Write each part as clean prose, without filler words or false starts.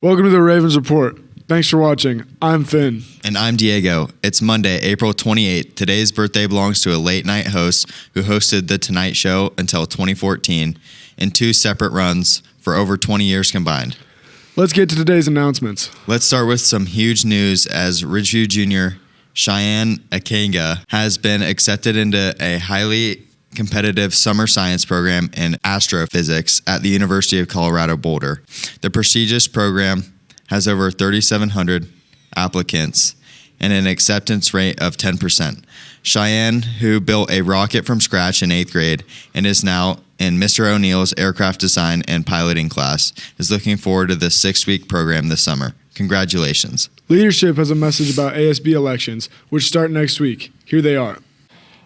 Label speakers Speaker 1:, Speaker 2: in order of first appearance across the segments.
Speaker 1: Welcome to the Ravens Report. Thanks for watching. I'm Finn.
Speaker 2: And I'm Diego. It's Monday, April 28th. Today's birthday belongs to a late-night host who hosted The Tonight Show until 2014 in two separate runs for over 20 years combined.
Speaker 1: Let's get to today's announcements.
Speaker 2: Let's start with some huge news as Ridgeview Jr. Cheyenne Akanga has been accepted into a highly competitive summer science program in astrophysics at the University of Colorado Boulder. The prestigious program has over 3,700 applicants and an acceptance rate of 10%. Cheyenne, who built a rocket from scratch in 8th grade and is now in Mr. O'Neill's aircraft design and piloting class, is looking forward to the 6-week program this summer. Congratulations.
Speaker 1: Leadership has a message about ASB elections, which start next week. Here they are.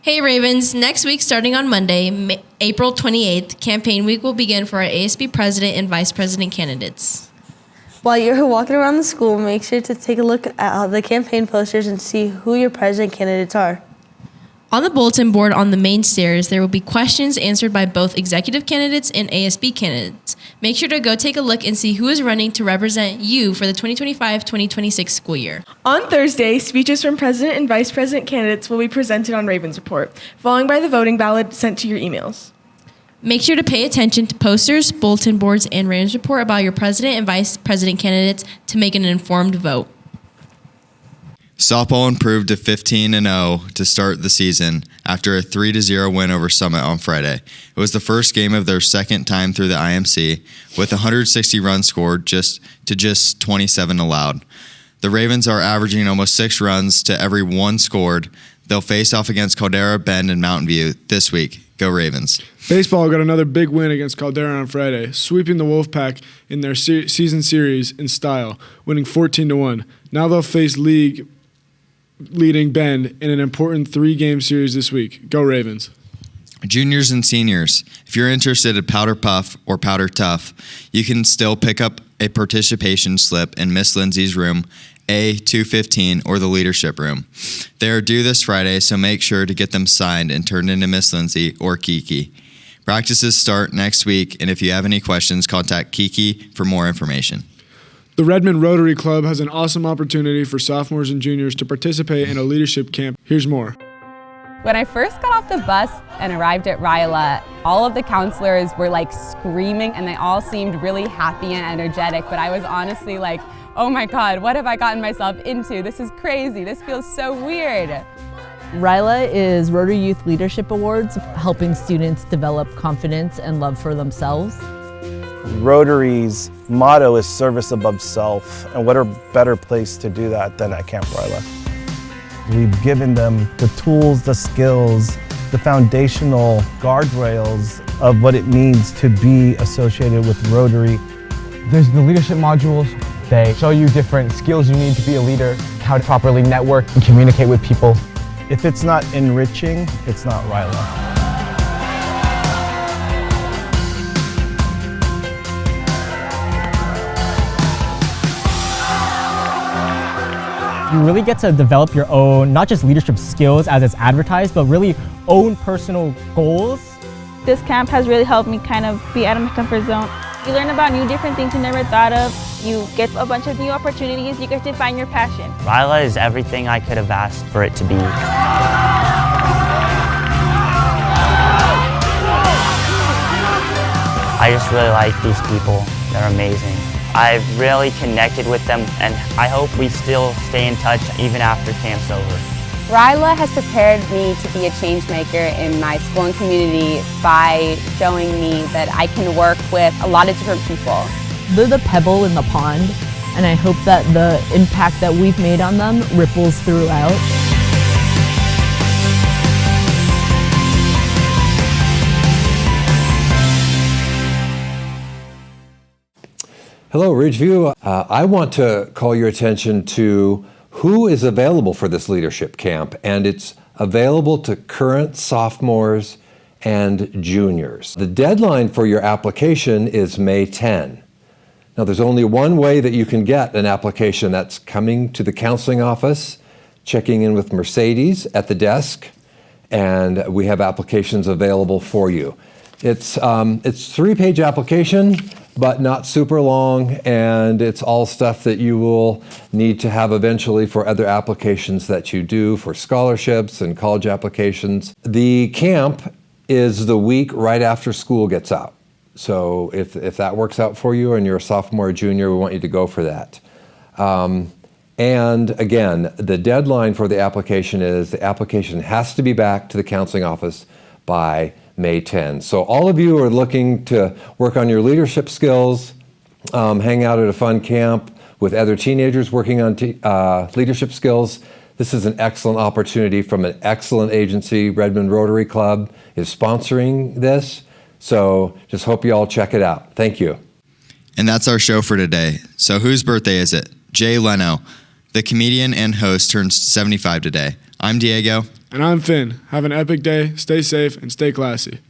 Speaker 3: Hey Ravens, next week starting on Monday, April 28th, campaign week will begin for our ASB president and vice president candidates.
Speaker 4: While you're walking around the school, make sure to take a look at the campaign posters and see who your president candidates are.
Speaker 3: On the bulletin board on the main stairs, there will be questions answered by both executive candidates and ASB candidates. Make sure to go take a look and see who is running to represent you for the 2025-2026 school year.
Speaker 5: On Thursday, speeches from president and vice president candidates will be presented on Ravens Report, following by the voting ballot sent to your emails.
Speaker 3: Make sure to pay attention to posters, bulletin boards, and Ravens Report about your president and vice president candidates to make an informed vote.
Speaker 2: Softball improved to 15-0 to start the season after a 3-0 win over Summit on Friday. It was the first game of their second time through the IMC, with 160 runs scored just 27 allowed. The Ravens are averaging almost 6 runs to every 1 scored. They'll face off against Caldera, Bend, and Mountain View this week. Go Ravens.
Speaker 1: Baseball got another big win against Caldera on Friday, sweeping the Wolfpack in their season series in style, winning 14-1. Now they'll face leading Bend in an important 3-game series this week. Go Ravens.
Speaker 2: Juniors and seniors, if you're interested in Powder Puff or Powder Tough, you can still pick up a participation slip in Miss Lindsay's room, A215, or the leadership room. They are due this Friday, so make sure to get them signed and turned into Miss Lindsay or Kiki. Practices start next week, and if you have any questions, contact Kiki for more information.
Speaker 1: The Redmond Rotary Club has an awesome opportunity for sophomores and juniors to participate in a leadership camp. Here's more.
Speaker 6: When I first got off the bus and arrived at Ryla, all of the counselors were like screaming and they all seemed really happy and energetic, but I was honestly like, oh my God, what have I gotten myself into? This is crazy. This feels so weird.
Speaker 7: Ryla is Rotary Youth Leadership Awards, helping students develop confidence and love for themselves.
Speaker 8: Rotary's motto is service above self, and what a better place to do that than at Camp Ryla. We've given them the tools, the skills, the foundational guardrails of what it means to be associated with Rotary.
Speaker 9: There's the leadership modules. They show you different skills you need to be a leader, how to properly network and communicate with people.
Speaker 8: If it's not enriching, it's not Ryla.
Speaker 9: You really get to develop your own, not just leadership skills as it's advertised, but really own personal goals.
Speaker 10: This camp has really helped me kind of be out of my comfort zone. You learn about new different things you never thought of. You get a bunch of new opportunities. You get to find your passion.
Speaker 11: Ryla is everything I could have asked for it to be. I just really like these people. They're amazing. I've really connected with them, and I hope we still stay in touch even after camp's over.
Speaker 6: Ryla has prepared me to be a change maker in my school and community by showing me that I can work with a lot of different people.
Speaker 7: They're the pebble in the pond, and I hope that the impact that we've made on them ripples throughout.
Speaker 12: Hello, Ridgeview. I want to call your attention to who is available for this leadership camp, and it's available to current sophomores and juniors. The deadline for your application is May 10. Now, there's only one way that you can get an application. That's coming to the counseling office, checking in with Mercedes at the desk, and we have applications available for you. It's a 3-page application. but not super long, and it's all stuff that you will need to have eventually for other applications that you do for scholarships and college applications. The camp is the week right after school gets out. So if that works out for you and you're a sophomore or junior, we want you to go for that. And again, the deadline for the application has to be back to the counseling office by May 10. So all of you are looking to work on your leadership skills, hang out at a fun camp with other teenagers working on leadership skills. This is an excellent opportunity from an excellent agency. Redmond Rotary Club is sponsoring this. So just hope you all check it out. Thank you.
Speaker 2: And that's our show for today. So whose birthday is it? Jay Leno. The comedian and host turns 75 today. I'm Diego.
Speaker 1: And I'm Finn. Have an epic day, stay safe, and stay classy.